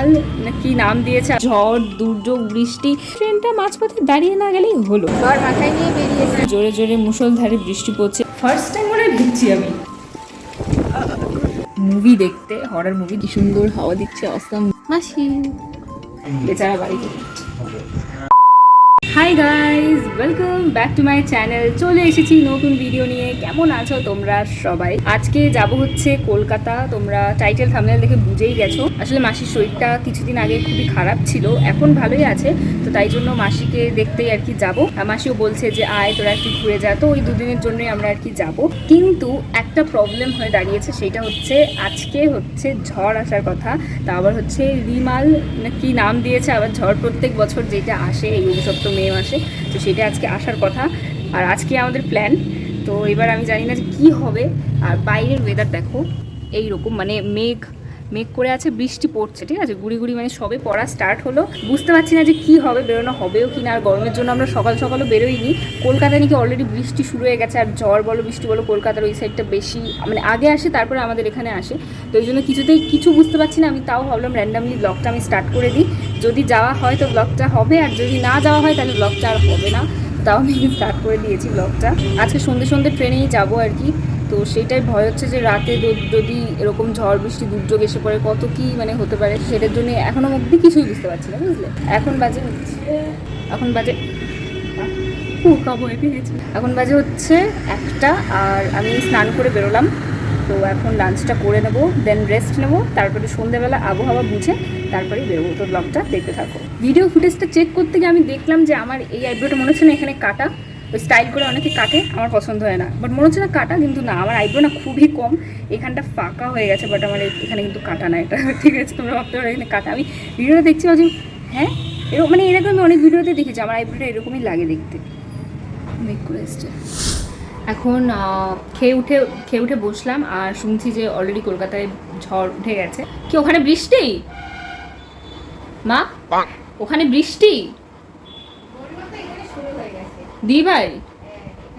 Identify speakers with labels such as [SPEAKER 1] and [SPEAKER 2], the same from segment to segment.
[SPEAKER 1] Remal কি নাম দিয়েছে, ঝড় দুর্যোগ বৃষ্টি, ট্রেনটা মাঝপথে দাঁড়িয়ে না গেলেই হলো। ঝড় মাথায় নিয়ে বেরিয়েছে, জোরে জোরে মুষলধারে বৃষ্টি পড়ছে। ফার্স্ট টাইম মনে হয় ঢুকছি আমি মুভি দেখতে, হরর মুভি। কি সুন্দর হাওয়া দিচ্ছে, অসম। মাসি বেচারা বাড়িতে। Hi guys, welcome back to my channel. চলে এসেছি নতুন ভিডিও নিয়ে। কেমন আছো তোমরা সবাই? আজকে যাব হচ্ছে কলকাতা। তোমরা টাইটেল থাম্বনেল দেখে বুঝেই গেছো। আসলে মাসির শরীরটা কিছুদিন আগে খুবই খারাপ ছিল, এখন ভালোই আছে। তো তাই জন্য মাসিকে দেখতেই আর কি যাবো। মাসিও বলছে যে আয় তোরা একটু ঘুরে যা। তো ওই দুদিনের জন্যই আমরা আর কি যাবো। কিন্তু একটা প্রবলেম হয়ে দাঁড়িয়েছে, সেটা হচ্ছে আজকে হচ্ছে ঝড় আসার কথা। তা আবার হচ্ছে রিমাল কি নাম দিয়েছে, আবার ঝড় প্রত্যেক বছর যেটা আসে এই অভিশপ্ত মে মাসে, তো সেটা আজকে আসার কথা। আর আজকে আমাদের প্ল্যান। তো এবার আমি জানি না যে কী হবে। আর বাইরের ওয়েদার দেখো এইরকম, মানে মেঘ মেঘ করে আছে, বৃষ্টি পড়ছে, ঠিক আছে, গুড়ি গুড়ি, মানে সবে পড়া স্টার্ট হলো। বুঝতে পারছি না যে কী হবে, বেরোনো হবেও কি না। আর গরমের জন্য আমরা সকাল সকালও বেরোইনি। কলকাতায় নাকি অলরেডি বৃষ্টি শুরু হয়ে গেছে। আর ঝড় বলো বৃষ্টি বলো, কলকাতার ওই সাইডটা বেশি, মানে আগে আসে তারপরে আমাদের এখানে আসে। তো এই জন্য কিছুতেই কিছু বুঝতে পারছি না। আমি তাও ভাবলাম র্যান্ডামলি ব্লগটা আমি স্টার্ট করে দিই। যদি যাওয়া হয় তো ব্লগটা হবে, আর যদি না যাওয়া হয় তাহলে ব্লগটা আর হবে না। তাও আমি স্টার্ট করে দিয়েছি ব্লগটা। আজকে সন্ধ্যে সন্ধ্যে ট্রেনেই যাবো আর কি। তো সেটাই ভয় হচ্ছে যে রাতে যদি এরকম ঝড় বৃষ্টি দুর্যোগ এসে পড়ে কত কি মানে হতে পারে, সেটার জন্য এখনো অবধি কিছুই বুঝতে পারছি না, বুঝলে। এখন বাজে এখন বাজে হচ্ছে 1টা। আর আমি স্নান করে বেরোলাম। তো এখন লাঞ্চটা করে নেবো, দেন রেস্ট নেবো, তারপরে সন্ধ্যেবেলা আবহাওয়া বুঝে তারপরেই বেরোবো। তো ব্লগটা দেখতে থাকো। ভিডিও ফুটেজটা চেক করতে গিয়ে আমি দেখলাম যে আমার এই আইব্রোটা মনে হচ্ছে না এখানে কাটা। ওই স্টাইল করে অনেকে কাটে, আমার পছন্দ হয় না। বাট মনে হচ্ছে না কাটা, কিন্তু না, আমার আইব্রো না খুবই কম। এখানটা ফাঁকা হয়ে গেছে, বাট আমার এখানে কিন্তু কাটা না এটা, ঠিক আছে। তোমরা ভাবতে পারো এখানে কাটা। আমি ভিডিওটা দেখছি ভাবছি হ্যাঁ এরকম, মানে এরকম আমি অনেক ভিডিওতে দেখেছি আমার আইব্রোটা এরকমই লাগে দেখতে। মেক করে এসছে। এখন খেয়ে উঠে বসলাম। আর শুনছি যে অলরেডি কলকাতায় ঝড় উঠে গেছে। কি ওখানে বৃষ্টি? মা ওখানে বৃষ্টি? দি ভাই,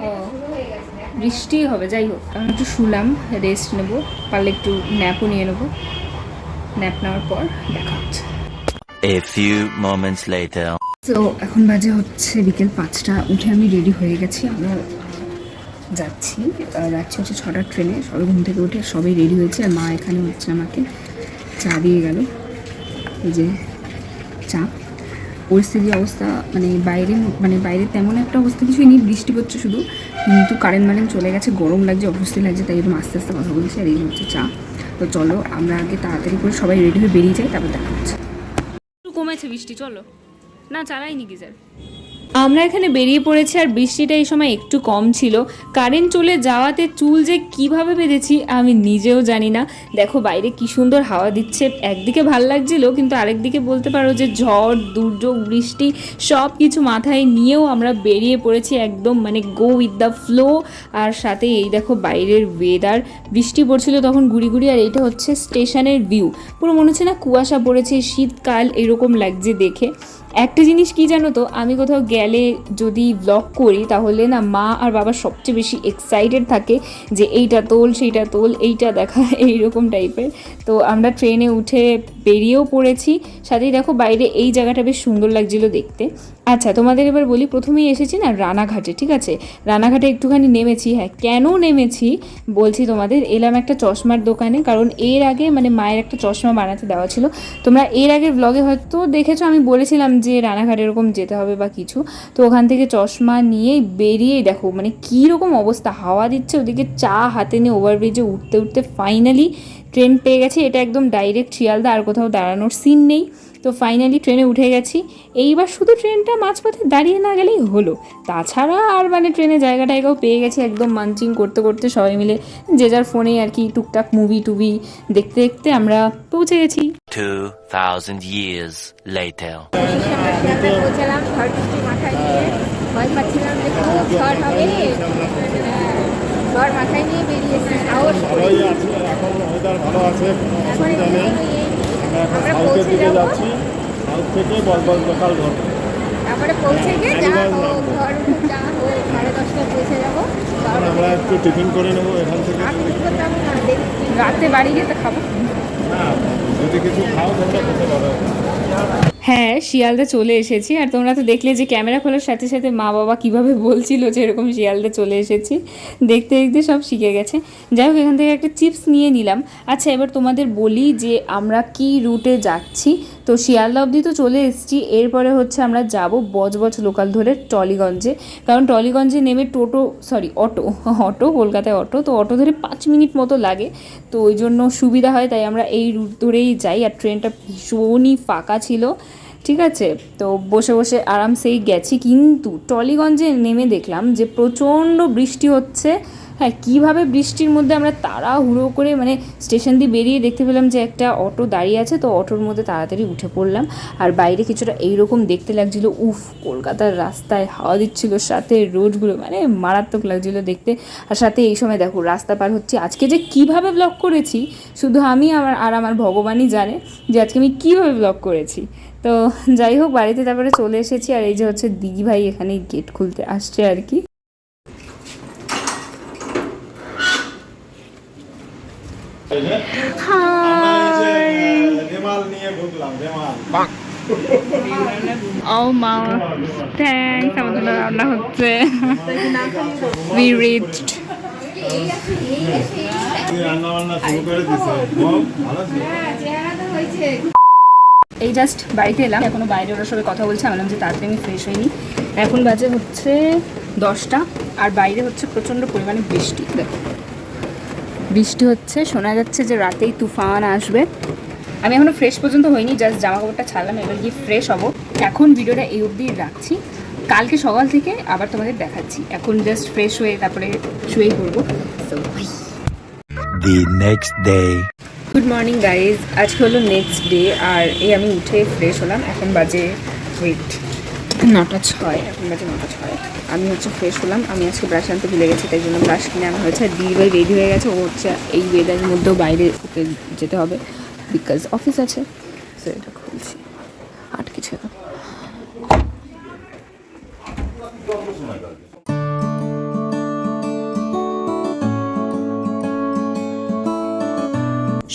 [SPEAKER 1] ও বৃষ্টি হবে। যাই হোক, আমি একটু শুলাম, রেস্ট নেবো, পারলে একটু ন্যাপও নিয়ে নেবো। ন্যাপ নেওয়ার পর দেখা হচ্ছে।
[SPEAKER 2] A few moments later.
[SPEAKER 1] তো এখন বাজে হচ্ছে বিকেল 5টা। উঠে আমি রেডি হয়ে গেছি, আমরা যাচ্ছি হচ্ছে 6টার ট্রেনে। সবাই ঘুম থেকে উঠে সবাই রেডি হয়েছে। আর মা এখানে হচ্ছে আমাকে চা দিয়ে গেল। এই যে চা। পরিস্থিতি অবস্থা মানে বাইরে তেমন একটা অবস্থা কিছুই নেই, বৃষ্টি পড়ছে শুধু, কিন্তু কারেন্ট চলে গেছে, গরম লাগছে, অস্বস্তি লাগছে, তাই একদম আস্তে আস্তে কথা বলছি। আর এই হচ্ছে চা। তো চলো আমরা আগে তাড়াতাড়ি করে সবাই রেডি হয়ে বেরিয়ে যাই, তারপর দেখা হচ্ছে। একটু কমেছে বৃষ্টি, চলো না চালাইনি গিজার। আমরা এখানে বেরিয়ে পড়েছি। আর বৃষ্টিটা এই সময় একটু কম ছিল। কারেন্ট চলে যাওয়াতে চুল যে কিভাবে বেঁধেছি আমি নিজেও জানি না। দেখো বাইরে কি সুন্দর হাওয়া দিচ্ছে, একদিকে ভাল লাগছিল, কিন্তু আরেকদিকে বলতে পারো যে ঝড় দুর্যোগ বৃষ্টি সব কিছু মাথায় নিয়েও আমরা বেরিয়ে পড়েছি একদম, মানে গো উইথ দ্য ফ্লো। আর সাথে এই দেখো বাইরের ওয়েদার, বৃষ্টি পড়ছিল তখন গুড়ি গুড়ি। আর এইটা হচ্ছে স্টেশনের ভিউ, পুরো মনে হচ্ছে না কুয়াশা পড়েছে, শীতকাল এরকম লাগছে দেখে। একটা জিনিস কি জানো তো, আমি কোথাও গেলে যদি ব্লগ করি তাহলে না মা আর বাবা সবচেয়ে বেশি এক্সাইটেড থাকে যে এইটা তোল সেইটা তোল, এইটা দেখা, এইরকম টাইপের। তো আমরা ট্রেনে উঠে বেরিয়েও পড়েছি। সাথেই দেখো বাইরে এই জায়গাটা বেশ সুন্দর লাগছিল দেখতে। আচ্ছা তোমাদের এবার বলি, প্রথমেই এসেছি না রানাঘাটে, ঠিক আছে। রানাঘাটে একটুখানি নেমেছি। হ্যাঁ, কেন নেমেছি বলছি তোমাদের। এলাম একটা চশমার দোকানে, কারণ এর আগে মানে মায়ের একটা চশমা বানাতে দেওয়া ছিল। তোমরা এর আগের ব্লগে হয়তো দেখেছো, আমি বলেছিলাম যে রানাঘাট এরকম যেতে হবে বা কিছু। তো ওখান থেকে চশমা নিয়ে বেরিয়েই দেখো মানে কীরকম অবস্থা, হাওয়া দিচ্ছে, ওদিকে চা হাতে নিয়ে ওভারব্রিজে উঠতে উঠতে ফাইনালি ট্রেন পেয়ে গেছি। এটা একদম ডাইরেক্ট শিয়ালদা, আর কোথাও দাঁড়ানোর সিন নেই। তো ফাইনালি ট্রেনে উঠে গেছি। এইবার শুধু ট্রেনটা মাঝপথে দাঁড়িয়ে না গেলেই হলো। তাছাড়া আর মানে ট্রেনে জায়গাটাও পেয়ে গেছি, একদম মানচিং করতে করতে সবাই মিলে যে যার ফোনে আর কি টুকটাক মুভি টুভি দেখতে দেখতে আমরা পৌঁছে গেছি।
[SPEAKER 2] 2000 years later.
[SPEAKER 3] পৌঁছালাম ঝড় বৃষ্টি মাথায় নিয়ে, ভয় পাচ্ছিলাম যে খুব ঝড় হবে, ঝড় মাথায় নিয়ে বেরিয়েছি।
[SPEAKER 4] ভালো আছে, অসুবিধা নেই। আমরা এখন সাউথের দিকে যাচ্ছি, সাউথ থেকে বলবল লোকাল ধরবো।
[SPEAKER 3] তারপরে পৌঁছে গিয়ে যা হোক ঘর যা হোক 10:30টায় পৌঁছে যাবো।
[SPEAKER 4] আমরা একটু টিফিন করে নেবো এখান থেকে।
[SPEAKER 3] আমি কি করতে পারবো না, দেখি
[SPEAKER 1] রাতে বাড়ি গিয়ে তো খাবো।
[SPEAKER 4] না যদি কিছু খাও তোমরা খেতে পারো।
[SPEAKER 1] হ্যাঁ, শিয়ালদা চলে এসেছি। আর তোমরা তো দেখলে যে ক্যামেরা খোলার সাথে সাথে মা বাবা কিভাবে বলছিল যে এরকম শিয়ালদা চলে এসেছি, দেখতে দেখতে সব শিখে গেছে। যাই হোক, এখান থেকে একটা চিপস নিয়ে নিলাম। আচ্ছা, এবার তোমাদের বলি যে আমরা কি রুটে যাচ্ছি। তো শিয়ালদা অবধি তো চলে এসেছি, এরপরে হচ্ছে আমরা যাব বজবজ লোকাল ধরে টলিগঞ্জে। কারণ টলিগঞ্জে নেমে অটো কলকাতায় অটো, তো অটো ধরে 5 মিনিট মতো লাগে। তো ওই জন্য সুবিধা হয়, তাই আমরা এই রুট ধরেই যাই। আর ট্রেনটা ভীষণই ফাঁকা ছিল, ঠিক আছে। তো বসে বসে আরামসেই গেছি। কিন্তু টলিগঞ্জে নেমে দেখলাম যে প্রচণ্ড বৃষ্টি হচ্ছে। হ্যাঁ, কীভাবে বৃষ্টির মধ্যে আমরা তাড়াহুড়ো করে মানে স্টেশন দিয়ে বেরিয়ে দেখতে পেলাম যে একটা অটো দাঁড়িয়ে আছে। তো অটোর মধ্যে তাড়াতাড়ি উঠে পড়লাম। আর বাইরে কিছুটা এইরকম দেখতে লাগছিল। কলকাতার রাস্তায় হাওয়া দিচ্ছিল, সাথে রোডগুলো মানে মারাত্মক লাগছিল দেখতে। আর সাথে এই সময় দেখো রাস্তা পার হচ্ছে। আজকে যে কীভাবে ব্লগ করেছি শুধু আমি আমার ভগবানই জানে যে আজকে আমি কীভাবে ব্লগ করেছি। তো যাই হোক, বাড়িতে তারপরে চলে এসেছি। আর এই যে হচ্ছে দিদি ভাই এখানে গেট খুলতে আসছে আর কি।
[SPEAKER 4] রেমাল নিয়ে ঢুকলাম, রেমাল।
[SPEAKER 1] ও মা, থ্যাঙ্কস। আমাদের রান্না হচ্ছে। We reached.
[SPEAKER 4] রান্না বান্না শুরু করে দিছে। ভালো ছিল।
[SPEAKER 1] এই জাস্ট বাড়িতে এলাম, এখনো বাইরে ওরা সবাই কথা বলছে। আমি বললাম যে তাড়াতাড়ি আমি ফ্রেশ হইনি। এখন বাজে হচ্ছে 10টা, আর বাইরে হচ্ছে প্রচণ্ড পরিমাণে বৃষ্টি। দেখো বৃষ্টি হচ্ছে, শোনা যাচ্ছে যে রাতেই তুফান আসবে। আমি এখনও ফ্রেশ পর্যন্ত হইনি, জাস্ট জামা কাপড়টা ছাড়লাম, এবার গিয়ে ফ্রেশ হবো। এখন ভিডিওটা এই অবধি রাখছি, কালকে সকাল থেকে আবার তোমাদের দেখাচ্ছি। এখন জাস্ট ফ্রেশ হয়ে তারপরে শুয়েই পড়বো।
[SPEAKER 2] The next day.
[SPEAKER 1] Good morning guys, আজকে হলো নেক্সট ডে। আর এই আমি উঠে ফ্রেশ হলাম। এখন বাজে 9:06, এখন বাজে 9:06। আমি হচ্ছে ফ্রেশ হলাম। আমি আজকে ব্রাশ আনতে ভুলে গেছি, তাই জন্য ব্রাশ কিনে আনা হয়েছে। আর দিদি ভাই রেডি হয়ে গেছে। ও হচ্ছে এই ওয়েদারের মধ্যেও বাইরে ওকে যেতে হবে, বিকজ অফিস আছে। তো এটা খুলছি, আটকে ছিল।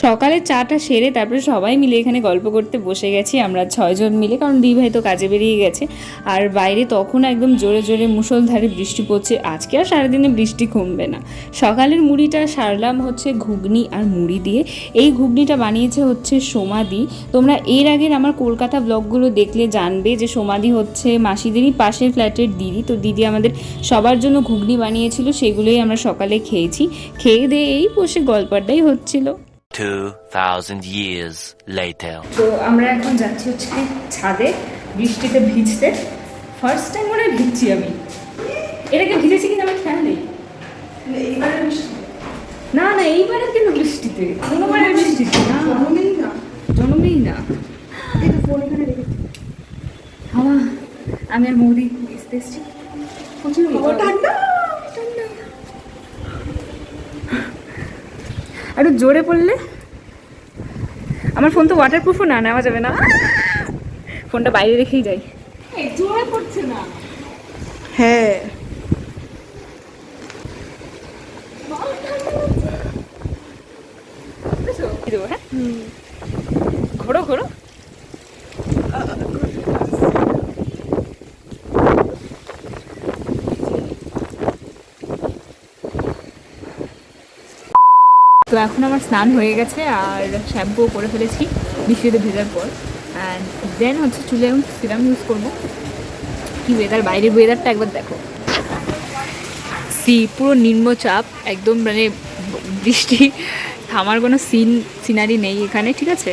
[SPEAKER 1] সকালে চাটা সেরে তারপরে সবাই মিলে এখানে গল্প করতে বসে গেছি আমরা 6 জন মিলে, কারণ দিদি ভাই তো কাজে বেরিয়ে গেছে। আর বাইরে তখন একদম জোরে জোরে মুষলধারে বৃষ্টি পড়ছে। আজকে আর সারাদিনে বৃষ্টি কমবে না। সকালের মুড়িটা সারলাম হচ্ছে ঘুগনি আর মুড়ি দিয়ে। এই ঘুগনিটা বানিয়েছে হচ্ছে সোমাদি। তোমরা এর আগের আমার কলকাতা ব্লগগুলো দেখলে জানবে যে সোমাদি হচ্ছে মাসিদেরই পাশের ফ্ল্যাটের দিদি। তো দিদি আমাদের সবার জন্য ঘুগনি বানিয়েছিল, সেগুলোই আমরা সকালে খেয়েছি। খেয়ে দিয়ে এই বসে গল্পটাই হচ্ছিল।
[SPEAKER 2] 2000 years later.
[SPEAKER 1] তো আমরা এখন যাচ্ছি হচ্ছে ছাদে বৃষ্টিতে ভিজতে। ফার্স্ট টাইম মনে হয় ভিজছি আমি। এটাকে ভিজেছি কিনা আমার খেয়াল নেই। না না, এইবারে কেন বৃষ্টিতে? কোনোবারে বৃষ্টিতে না, জন্মেই না। হাওয়া, আমি আর মৌদি ভিজতে এসছি। প্রচুর ঠান্ডা। আরো জোরে পড়লে আমার ফোন তো ওয়াটারপ্রুফও না, নেওয়া যাবে না। ফোনটা বাইরে রেখেই যাই। জোরে পড়ছে না। হ্যাঁ, ঘোরো ঘোরো। তো এখন আমার স্নান হয়ে গেছে আর শ্যাম্পুও করে ফেলেছি বৃষ্টিতে ভেজার পর। অ্যান্ড দেন হচ্ছে চুলে এখন সিরাম ইউজ করবো। কি ওয়েদার, বাইরের ওয়েদারটা একবার দেখো। পুরো নিম্নচাপ একদম, মানে বৃষ্টি থামার কোনো সিনারি নেই এখানে, ঠিক আছে,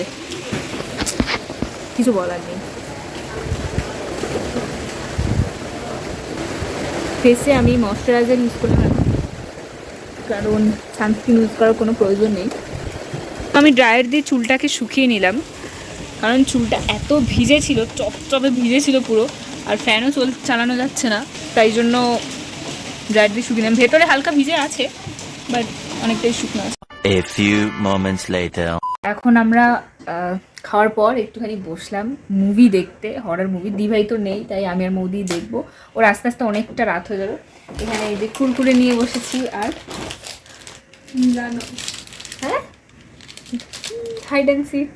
[SPEAKER 1] কিছু বলার নেই। ফেসে আমি ময়শ্চারাইজার ইউজ করলাম এখন, কারণ সানস্ক্রিন ইউজ করার কোনো প্রয়োজন নেই। আমি ড্রায়ার দিয়ে চুলটাকে শুকিয়ে নিলাম, কারণ চুলটা এত ভিজে ছিল, চপচপে ভিজে ছিল পুরো। আর ফ্যানও চালানো যাচ্ছে না, তাই জন্য ড্রায়ার দিয়ে শুকিয়ে নিলাম। ভেতরে হালকা ভিজে আছে, বাট অনেকটাই শুকনো আছে।
[SPEAKER 2] A few moments later.
[SPEAKER 1] এখন আমরা খাওয়ার পর একটুখানি বসলাম মুভি দেখতে, হরর মুভি। দিভাই তো নেই, তাই আমি আর মৌদি দেখবো। ওর আস্তে আস্তে অনেকটা রাত হয়ে যাবে। এখানে এই যে কুরকুরে নিয়ে বসেছি আর জানো হ্যাঁ হাইড অ্যান্ড সিক।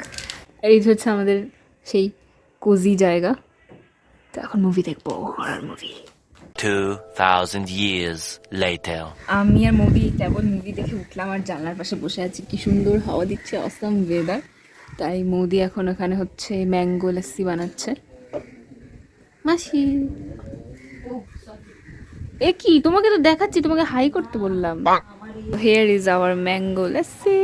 [SPEAKER 1] এই যে হচ্ছে আমাদের সেই কোজি জায়গা। তো এখন মুভি দেখবো, হরর মুভি।
[SPEAKER 2] 2000 years later.
[SPEAKER 1] আমি আর কেবল মুভি দেখে উঠলাম আর জানলার পাশে বসে আছি। কি সুন্দর হাওয়া দিচ্ছে, অসম ওয়েদার। তাই মৌদি এখন ওখানে হচ্ছে ম্যাঙ্গো লাস্সি বানাচ্ছে। মাসি এ কি, তোমাকে তো দেখাচ্ছি, তোমাকে হাই করতে বললাম। Here is our mango lassi.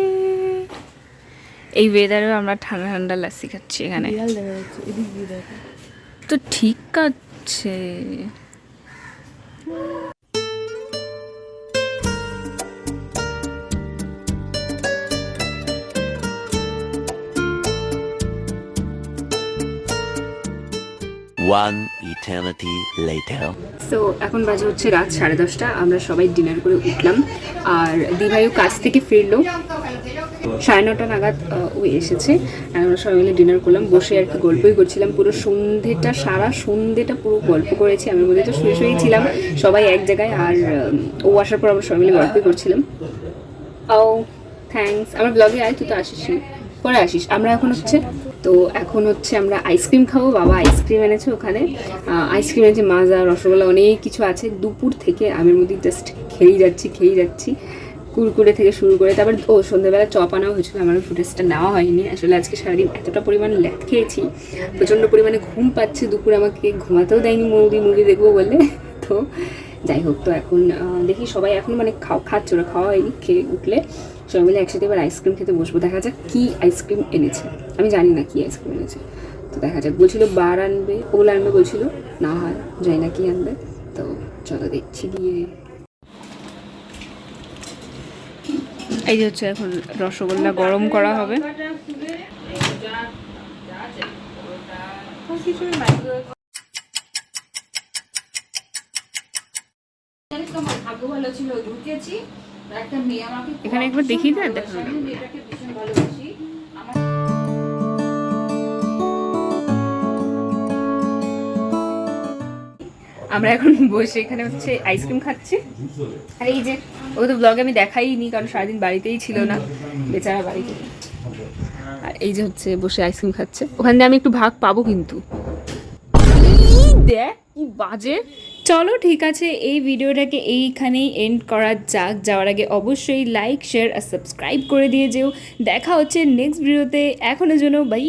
[SPEAKER 1] এই ওয়েদারেও আমরা ঠান্ডা ঠান্ডা লাস্সি খাচ্ছি এখানে। তো ঠিক আছে।
[SPEAKER 2] One eternity later.
[SPEAKER 1] সো এখন বাজে হচ্ছে রাত 10:30। আমরা সবাই ডিনার করে উঠলাম আর দিভাইও কাজ থেকে ফিরলো 9:30 নাগাদ। ও এসেছে আর আমরা সবাই মিলে ডিনার করলাম, বসে আর কি গল্পই করছিলাম। পুরো সন্ধ্যেটা, সারা সন্ধ্যেটা পুরো গল্প করেছি। আমি মধ্যে তো শুয়ে ছিলাম সবাই এক জায়গায়, আর ও আসার পর আমরা সবাই মিলে গল্পই করছিলাম। ও থ্যাঙ্কস। আমার ব্লগে আয়, তুই তো আসিস, পরে আসিস। আমরা এখন হচ্ছে আমরা আইসক্রিম খাবো। বাবা আইসক্রিম এনেছে ওখানে, আইসক্রিম এনেছে, মাজা, রসগোল্লা, অনেক কিছু আছে। দুপুর থেকে আমি মধ্যে জাস্ট খেয়েই যাচ্ছি কুরকুরে থেকে শুরু করে। তারপর সন্ধ্যাবেলা চপ আনাও হয়েছিল, আমার ফুটেজটা নেওয়া হয়নি। আসলে আজকে সারাদিন এতটা পরিমাণ ল্যাদ খেয়েছি, প্রচণ্ড পরিমাণে ঘুম পাচ্ছে। দুপুর আমাকে ঘুমাতেও দেয়নি মুভি দেখবো বলে। তো যাই হোক, তো এখন দেখি সবাই এখন মানে খাচ্ছে, ওরা খাওয়া হয়নি, খেয়ে উঠলে সবাই মিলে একসাথে এবার আইসক্রিম খেতে বসবো। দেখা যাক কী আইসক্রিম এনেছে, আমি জানি না কী আইসক্রিম এনেছে। তো দেখা যাক, বলছিল বার আনবে, ওগুলো আনবে বলছিল, না হয় যাই না কি আনবে। তো চলো দেখছি গিয়ে। এই যে হচ্ছে এখন রসগোল্লা গরম করা হবে। এখানে একবার দেখিয়ে দেন, দেখা আমরা এখন বসে এখানে হচ্ছে আইসক্রিম খাচ্ছি। আর এই যে ও তো ব্লগে আমি দেখাইনি, কারণ সারাদিন বাড়িতেই ছিল না বেচারা বাড়িতে। আর এই যে হচ্ছে বসে আইসক্রিম খাচ্ছে। ওখান দিয়ে আমি একটু ভাগ পাবো কিন্তু। দেখ কি বাজে। চলো ঠিক আছে, এই ভিডিওটাকে এইখানেই এন্ড করা যাক। যাওয়ার আগে অবশ্যই লাইক, শেয়ার আর সাবস্ক্রাইব করে দিয়ে যেও। দেখা হচ্ছে নেক্সট ভিডিওতে। এখনের জন্য বাই।